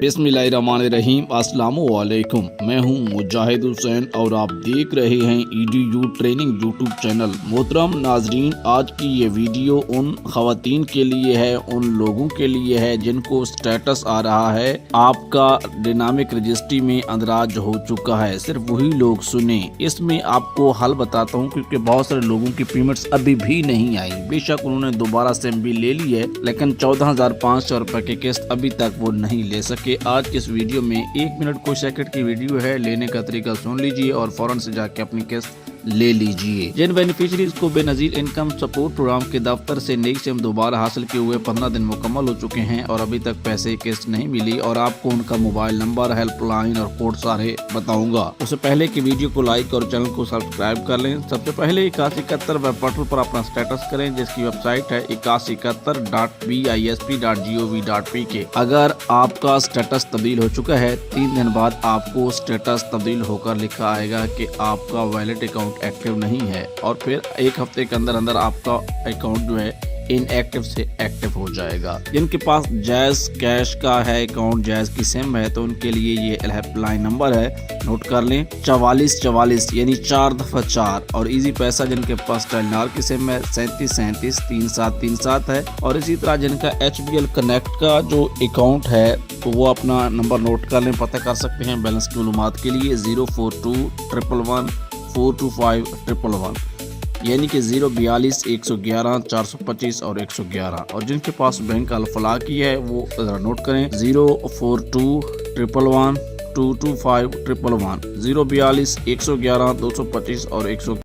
बिस्मिल्लाहिर्रहमानिर्रहीम। अस्सलामु अलैकुम। मैं हूं मुजाहिद हुसैन और आप देख रहे हैं EDU ट्रेनिंग यूट्यूब चैनल। मोहतरम नाजरीन, आज की ये वीडियो उन खवातीन के लिए है, उन लोगों के लिए है जिनको स्टेटस आ रहा है आपका डायनामिक रजिस्ट्री में अंदराज हो चुका है। सिर्फ वही लोग सुने। इसमें आपको हल बताता हूँ, क्योंकि बहुत सारे लोगों की पेमेंट्स अभी भी नहीं आई। बेशक उन्होंने दोबारा से MB ले ली है, लेकिन 14,500 रुपए की किस्त अभी तक वो नहीं ले सके। आज के इस वीडियो में 1 मिनट कुछ सेकंड की वीडियो है, लेने का तरीका सुन लीजिए और फौरन से जाके अपनी किस्त ले लीजिए। जिन बेनिफिशरीज को बेनजीर इनकम सपोर्ट प्रोग्राम के दफ्तर से नई सिम दोबारा हासिल किए हुए 15 दिन मुकम्मल हो चुके हैं और अभी तक पैसे किस्त नहीं मिली, और आपको उनका मोबाइल नंबर, हेल्पलाइन और कोड सारे बताऊंगा। उससे पहले की वीडियो को लाइक और चैनल को सब्सक्राइब कर लें। सबसे पहले 8171 वेब पोर्टल पर अपना स्टेटस करें, जिसकी वेबसाइट है 8171.bisp.gov.pk। अगर आपका स्टेटस तब्दील हो चुका है, 3 दिन बाद आपको स्टेटस तब्दील होकर लिखा आएगा कि आपका वैलिड अकाउंट एक्टिव नहीं है, और फिर 1 हफ्ते के अंदर अंदर आपका अकाउंट जो है इनएक्टिव से एक्टिव हो जाएगा। जिनके पास जैज़ कैश का है अकाउंट, जैज़ की सिम है, तो उनके लिए ये हेल्पलाइन नंबर है, नोट कर लें 4444 यानी 4 दफा 4। और इजी पैसा जिनके पास टेलीनॉर की सिम है 37373737 है। और इसी तरह जिनका HBL कनेक्ट का जो अकाउंट है, तो वो अपना नंबर नोट कर लें, पता कर सकते हैं बैलेंस की मालूमात के लिए 04211142511, यानी कि 042 111 425 और 111। और जिनके पास बैंक अल-फलाह की है वो ज़रा नोट करें 04211122511, 042 111 225 और 111।